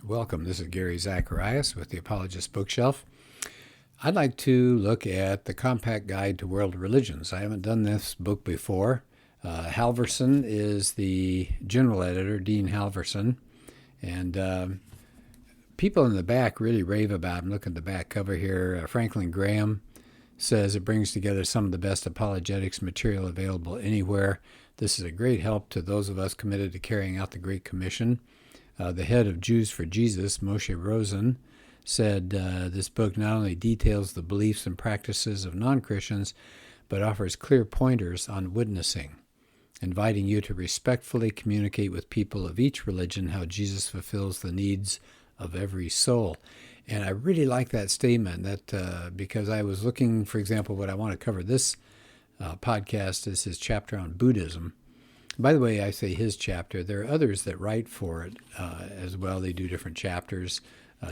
Welcome. This is Gary Zacharias with the Apologist bookshelf. I'd like to look at the Compact Guide to World Religions. I haven't done this book before. Halverson is the general editor, Dean Halverson, and people in the back really rave about him. Look at the back cover here. Franklin Graham says it brings together some of the best apologetics material available anywhere. This is a great help to those of us committed to carrying out the Great Commission. The head of Jews for Jesus, Moshe Rosen, said this book not only details the beliefs and practices of non-Christians, but offers clear pointers on witnessing, inviting you to respectfully communicate with people of each religion how Jesus fulfills the needs of every soul. And I really like that statement because I was looking, for example, what I want to cover this podcast is his chapter on Buddhism. By the way, I say his chapter. There are others that write for it as well. They do different chapters.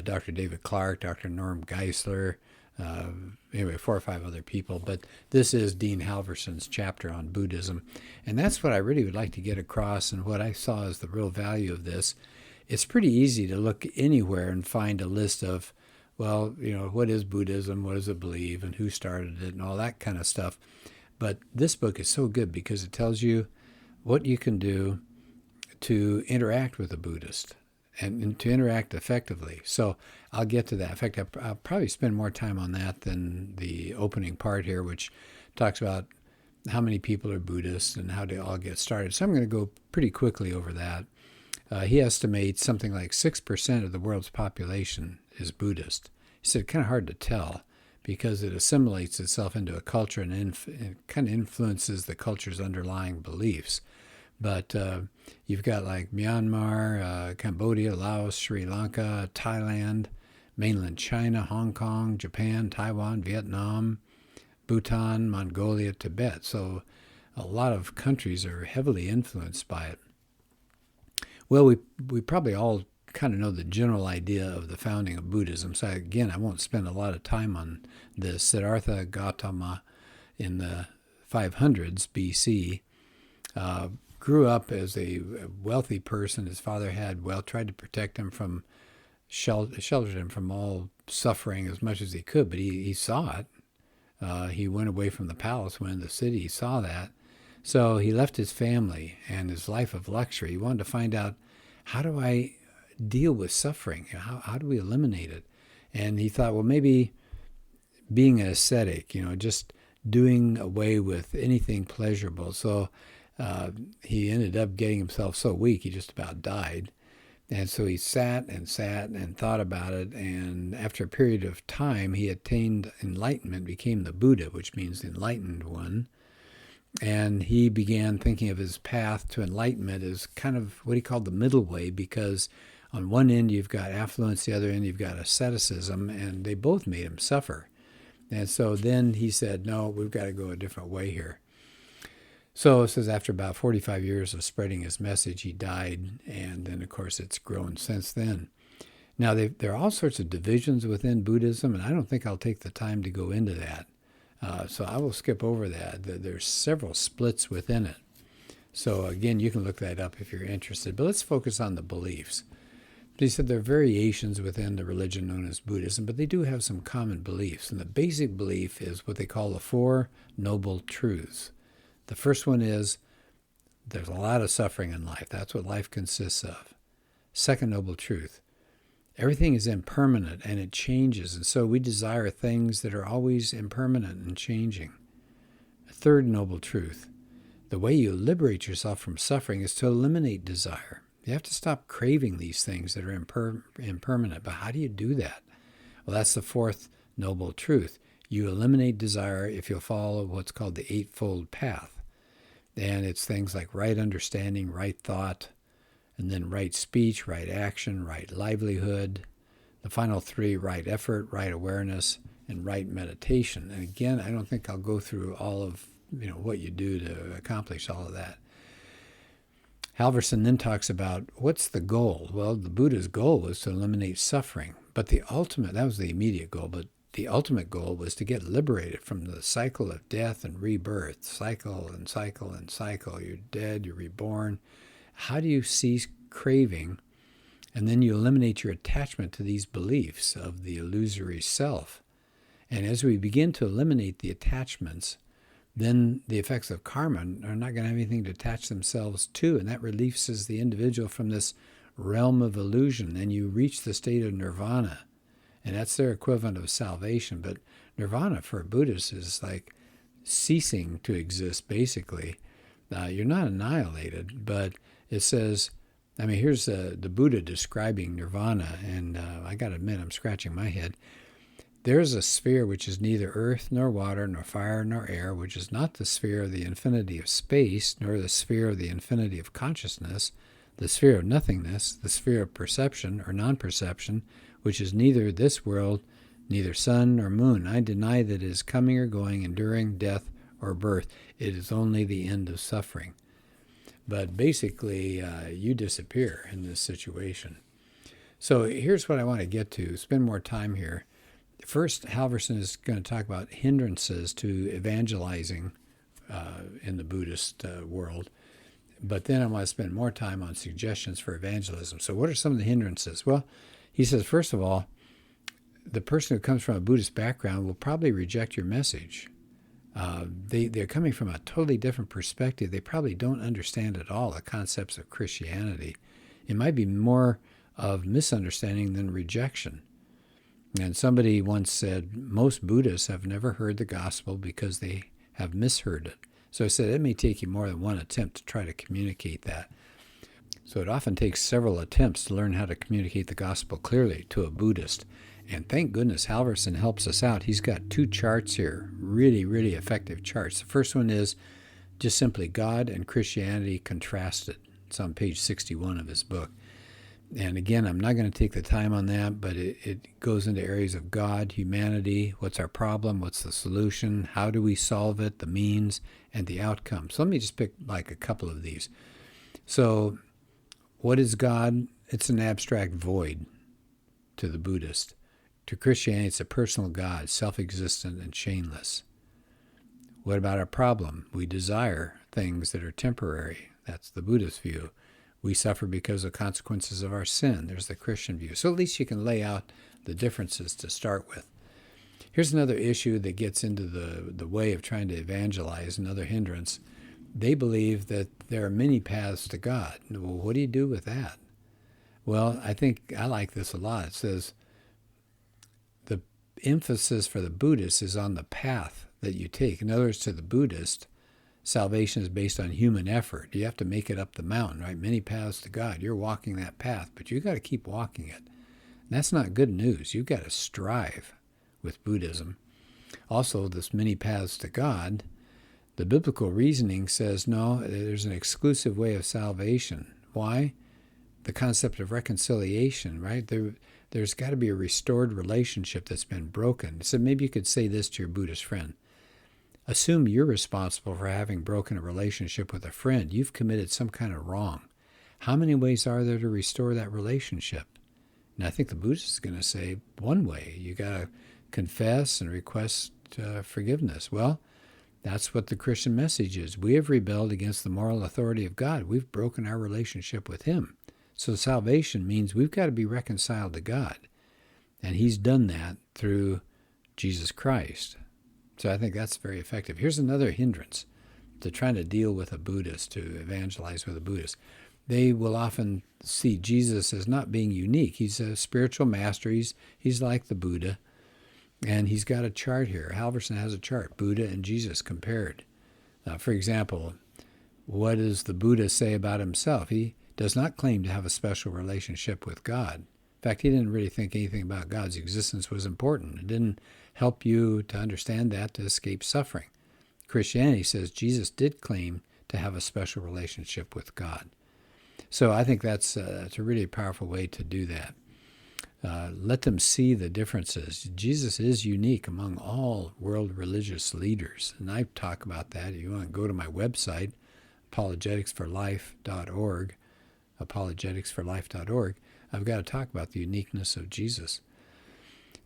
Dr. David Clark, Dr. Norm Geisler, anyway, 4 or 5 other people. But this is Dean Halverson's chapter on Buddhism. And that's what I really would like to get across, and what I saw as the real value of this. It's pretty easy to look anywhere and find a list of, well, what is Buddhism, what does it believe, and who started it, and all that kind of stuff. But this book is so good because it tells you what you can do to interact with a Buddhist and to interact effectively. So I'll get to that. In fact, I'll probably spend more time on that than the opening part here, which talks about how many people are Buddhists and how they all get started. So I'm going to go pretty quickly over that. He estimates something like 6% of the world's population is Buddhist. He said kind of hard to tell because it assimilates itself into a culture and it kind of influences the culture's underlying beliefs. But you've got like Myanmar, Cambodia, Laos, Sri Lanka, Thailand, mainland China, Hong Kong, Japan, Taiwan, Vietnam, Bhutan, Mongolia, Tibet. So a lot of countries are heavily influenced by it. Well, we probably all kind of know the general idea of the founding of Buddhism. So again, I won't spend a lot of time on this. Siddhartha Gautama in the 500s BC grew up as a wealthy person. His father had tried to protect him from, sheltered him from all suffering as much as he could, but he saw it. He went away from the palace, went into the city, he saw that. So he left his family and his life of luxury. He wanted to find out, how do I deal with suffering? How do we eliminate it? And he thought, well, maybe being an ascetic, just doing away with anything pleasurable. So he ended up getting himself so weak, he just about died. And so he sat and thought about it. And after a period of time, he attained enlightenment, became the Buddha, which means the enlightened one. And he began thinking of his path to enlightenment as kind of what he called the middle way, because on one end you've got affluence, the other end you've got asceticism, and they both made him suffer. And so then he said, no, we've got to go a different way here. So it says after about 45 years of spreading his message, he died, and then, of course, it's grown since then. Now, there are all sorts of divisions within Buddhism, and I don't think I'll take the time to go into that. So I will skip over that. There's several splits within it. So again, you can look that up if you're interested. But let's focus on the beliefs. He said there are variations within the religion known as Buddhism, but they do have some common beliefs. And the basic belief is what they call the 4 Noble Truths. The first one is there's a lot of suffering in life. That's what life consists of. Second noble truth, everything is impermanent and it changes, and so we desire things that are always impermanent and changing. Third noble truth, the way you liberate yourself from suffering is to eliminate desire. You have to stop craving these things that are impermanent. But how do you do that? Well, that's the 4th noble truth. You eliminate desire if you'll follow what's called the Eightfold Path. And it's things like right understanding, right thought, and then right speech, right action, right livelihood. The final 3, right effort, right awareness, and right meditation. And again, I don't think I'll go through all of what you do to accomplish all of that. Halverson then talks about what's the goal? Well, the Buddha's goal was to eliminate suffering. But that was the immediate goal, but the ultimate goal was to get liberated from the cycle of death and rebirth. Cycle and cycle and cycle. You're dead, you're reborn. How do you cease craving And then you eliminate your attachment to these beliefs of the illusory self. And as we begin to eliminate the attachments, then the effects of karma are not going to have anything to attach themselves to, and that releases the individual from this realm of illusion, and you reach the state of nirvana. And that's their equivalent of salvation. But nirvana for a Buddhist is like ceasing to exist, basically. You're not annihilated, but it says, I mean, here's the Buddha describing nirvana, and I got to admit, I'm scratching my head. There is a sphere which is neither earth nor water nor fire nor air, which is not the sphere of the infinity of space, nor the sphere of the infinity of consciousness, the sphere of nothingness, the sphere of perception or non-perception, which is neither this world, neither sun nor moon. I deny that it is coming or going, enduring, death, or birth. It is only the end of suffering. But basically, you disappear in this situation. So here's what I want to get to, spend more time here. First, Halverson is going to talk about hindrances to evangelizing in the Buddhist world. But then I want to spend more time on suggestions for evangelism. So what are some of the hindrances? Well, he says, first of all, the person who comes from a Buddhist background will probably reject your message. They're coming from a totally different perspective. They probably don't understand at all the concepts of Christianity. It might be more of misunderstanding than rejection. And somebody once said, most Buddhists have never heard the gospel because they have misheard it. So I said, it may take you more than one attempt to try to communicate that. So it often takes several attempts to learn how to communicate the gospel clearly to a Buddhist. And thank goodness Halverson helps us out. He's got two charts here, really, really effective charts. The first one is just simply God and Christianity contrasted. It's on page 61 of his book. And again, I'm not going to take the time on that, but it goes into areas of God, humanity, what's our problem, what's the solution, how do we solve it, the means, and the outcome. So let me just pick like a couple of these. So what is God? It's an abstract void to the Buddhist. To Christianity, it's a personal God, self-existent and chainless. What about our problem? We desire things that are temporary. That's the Buddhist view. We suffer because of consequences of our sin. There's the Christian view. So at least you can lay out the differences to start with. Here's another issue that gets into the way of trying to evangelize, another hindrance. They believe that there are many paths to God. Well, what do you do with that? Well, I think I like this a lot. It says the emphasis for the Buddhist is on the path that you take. In other words, to the Buddhist, salvation is based on human effort. You have to make it up the mountain, right? Many paths to God. You're walking that path, but you got to keep walking it. And that's not good news. You've got to strive with Buddhism. Also, this many paths to God, the biblical reasoning says, no, there's an exclusive way of salvation. Why? The concept of reconciliation, right? There's got to be a restored relationship that's been broken. So maybe you could say this to your Buddhist friend. Assume you're responsible for having broken a relationship with a friend. You've committed some kind of wrong. How many ways are there to restore that relationship? And I think the Buddhist is going to say one way. You got to confess and request forgiveness. Well, that's what the Christian message is. We have rebelled against the moral authority of God. We've broken our relationship with him. So salvation means we've got to be reconciled to God. And he's done that through Jesus Christ. So I think that's very effective. Here's another hindrance to trying to deal with a Buddhist, to evangelize with a Buddhist. They will often see Jesus as not being unique. He's a spiritual master. He's like the Buddha. And he's got a chart here. Halverson has a chart, Buddha and Jesus compared. For example, what does the Buddha say about himself? He does not claim to have a special relationship with God. In fact, he didn't really think anything about God's existence was important. It didn't help you to understand that to escape suffering. Christianity says Jesus did claim to have a special relationship with God. So I think that's a really powerful way to do that. Let them see the differences. Jesus is unique among all world religious leaders. And I talk about that. If you want to go to my website, apologeticsforlife.org, apologeticsforlife.org, I've got to talk about the uniqueness of Jesus.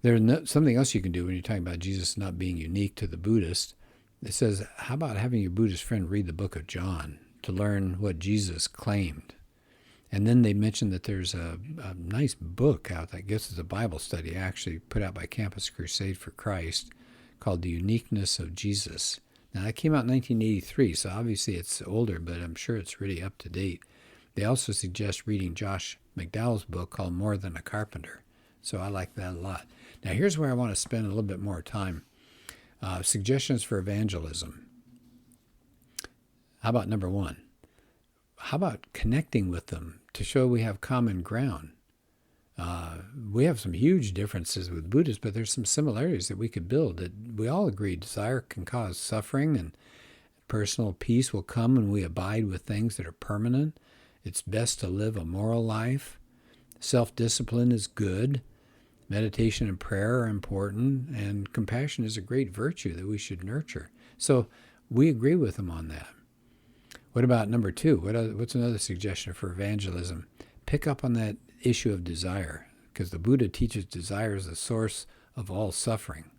There's something else you can do when you're talking about Jesus not being unique to the Buddhist. It says, how about having your Buddhist friend read the book of John to learn what Jesus claimed? And then they mentioned that there's a nice book out that I guess is a Bible study actually put out by Campus Crusade for Christ called The Uniqueness of Jesus. Now, that came out in 1983, so obviously it's older, but I'm sure it's really up to date. They also suggest reading Josh McDowell's book called More Than a Carpenter. So I like that a lot. Now, here's where I want to spend a little bit more time. Suggestions for evangelism. How about number one? How about connecting with them to show we have common ground? We have some huge differences with Buddhists, but there's some similarities that we could build. That we all agree desire can cause suffering, and personal peace will come when we abide with things that are permanent. It's best to live a moral life. Self-discipline is good. Meditation and prayer are important, and compassion is a great virtue that we should nurture. So we agree with them on that. What about number two? What's another suggestion for evangelism? Pick up on that issue of desire, because the Buddha teaches desire is the source of all suffering.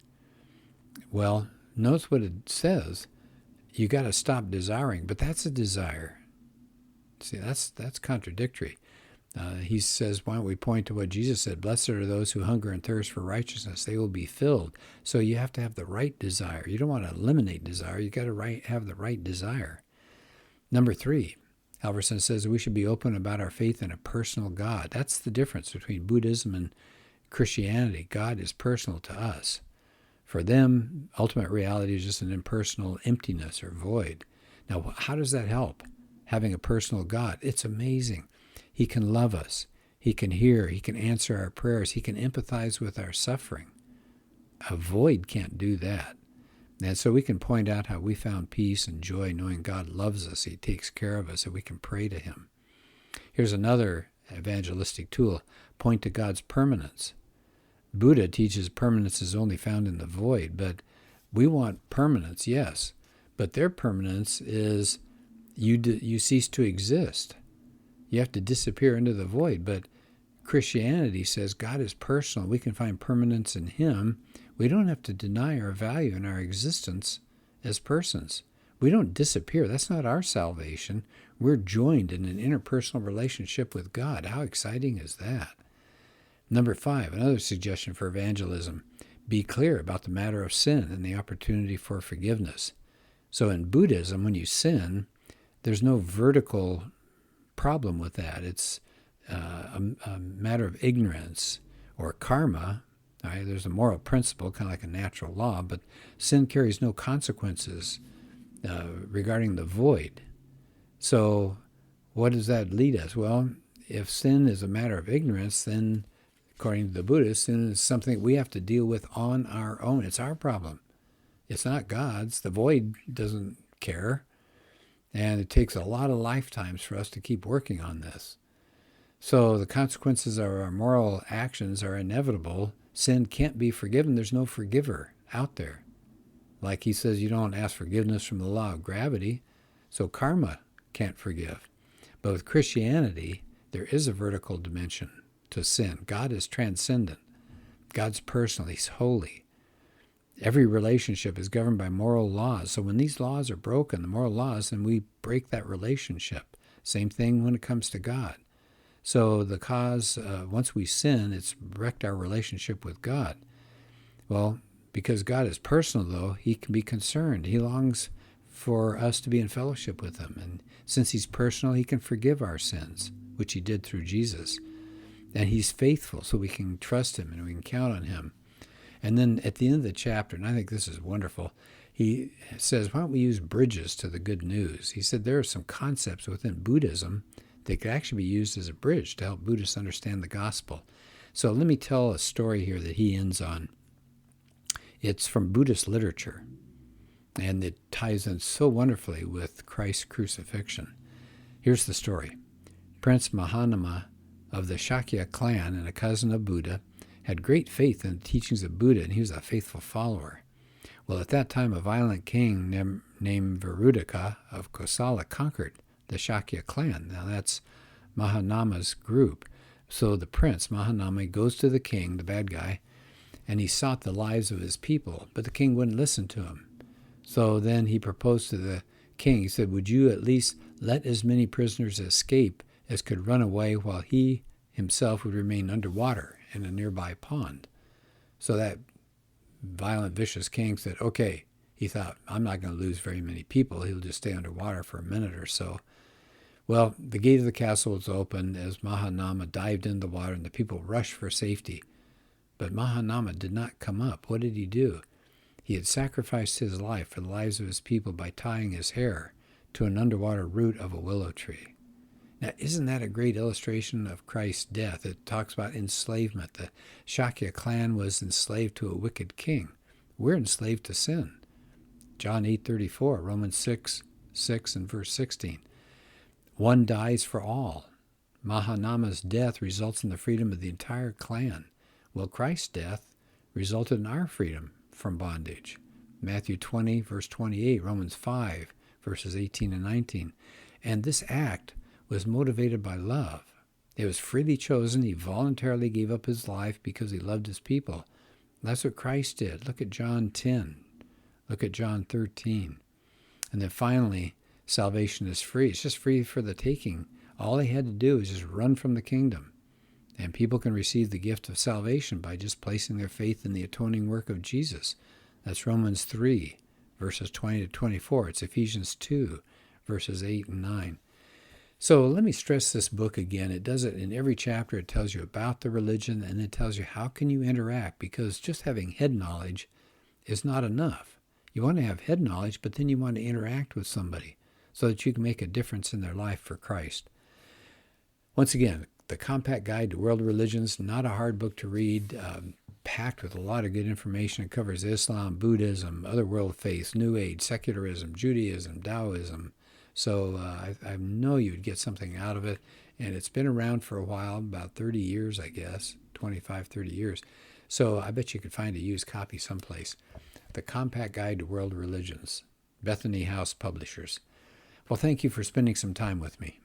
Well, notice what it says. You got to stop desiring, but that's a desire. See, that's contradictory. He says, why don't we point to what Jesus said? Blessed are those who hunger and thirst for righteousness. They will be filled. So you have to have the right desire. You don't want to eliminate desire. You got to have the right desire. Number three, Halverson says we should be open about our faith in a personal God. That's the difference between Buddhism and Christianity. God is personal to us. For them, ultimate reality is just an impersonal emptiness or void. Now, how does that help? Having a personal God. It's amazing. He can love us. He can hear. He can answer our prayers. He can empathize with our suffering. A void can't do that. And so we can point out how we found peace and joy knowing God loves us. He takes care of us, and we can pray to him. Here's another evangelistic tool. Point to God's permanence. Buddha teaches permanence is only found in the void, but we want permanence, yes. But their permanence is you cease to exist. You have to disappear into the void. But Christianity says God is personal. We can find permanence in him. We don't have to deny our value and our existence as persons. We don't disappear. That's not our salvation. We're joined in an interpersonal relationship with God. How exciting is that? Number five, another suggestion for evangelism. Be clear about the matter of sin and the opportunity for forgiveness. So in Buddhism, when you sin, there's no vertical problem with that. It's a matter of ignorance or karma. Right? There's a moral principle, kind of like a natural law, but sin carries no consequences regarding the void. So what does that lead us? Well, if sin is a matter of ignorance, then according to the Buddhists, sin is something we have to deal with on our own. It's our problem. It's not God's. The void doesn't care. And it takes a lot of lifetimes for us to keep working on this. So the consequences of our moral actions are inevitable. Sin can't be forgiven. There's no forgiver out there. Like he says, you don't ask forgiveness from the law of gravity. So karma can't forgive. But with Christianity, there is a vertical dimension to sin. God is transcendent. God's personal. He's holy. Every relationship is governed by moral laws. So when these laws are broken, the moral laws, then we break that relationship. Same thing when it comes to God. So the cause, once we sin, it's wrecked our relationship with God. Well, because God is personal, though, he can be concerned. He longs for us to be in fellowship with him. And since he's personal, he can forgive our sins, which he did through Jesus. And he's faithful, so we can trust him and we can count on him. And then at the end of the chapter, and I think this is wonderful, he says, why don't we use bridges to the good news? He said there are some concepts within Buddhism that could actually be used as a bridge to help Buddhists understand the gospel. So let me tell a story here that he ends on. It's from Buddhist literature, and it ties in so wonderfully with Christ's crucifixion. Here's the story. Prince Mahanama of the Shakya clan and a cousin of Buddha had great faith in the teachings of Buddha, and he was a faithful follower. Well, at that time, a violent king named Virudaka of Kosala conquered the Shakya clan. Now, that's Mahanama's group. So the prince, Mahanama, goes to the king, the bad guy, and he sought the lives of his people, but the king wouldn't listen to him. So then he proposed to the king. He said, would you at least let as many prisoners escape as could run away while he himself would remain underwater in a nearby pond. So that violent, vicious king said, okay, he thought, I'm not going to lose very many people. He'll just stay underwater for a minute or so. Well, the gate of the castle was open as Mahanama dived into the water, and the people rushed for safety. But Mahanama did not come up. What did he do? He had sacrificed his life for the lives of his people by tying his hair to an underwater root of a willow tree. Now, isn't that a great illustration of Christ's death? It talks about enslavement. The Shakya clan was enslaved to a wicked king. We're enslaved to sin. John 8:34, Romans 6 and verse 16. One dies for all. Mahanama's death results in the freedom of the entire clan. Well, Christ's death resulted in our freedom from bondage. Matthew 20, verse 28, Romans 5, verses 18 and 19. And this act was motivated by love. It was freely chosen. He voluntarily gave up his life because he loved his people. That's what Christ did. Look at John 10. Look at John 13. And then finally, salvation is free. It's just free for the taking. All they had to do is just run from the kingdom. And people can receive the gift of salvation by just placing their faith in the atoning work of Jesus. That's Romans 3, verses 20 to 24. It's Ephesians 2, verses 8 and 9. So let me stress this book again. It does it in every chapter. It tells you about the religion, and it tells you how can you interact, because just having head knowledge is not enough. You want to have head knowledge, but then you want to interact with somebody so that you can make a difference in their life for Christ. Once again, The Compact Guide to World Religions, not a hard book to read, packed with a lot of good information. It covers Islam, Buddhism, other world faiths, New Age, secularism, Judaism, Taoism. So I know you'd get something out of it. And it's been around for a while, about 30 years, I guess, 25, 30 years. So I bet you could find a used copy someplace. The Compact Guide to World Religions, Bethany House Publishers. Well, thank you for spending some time with me.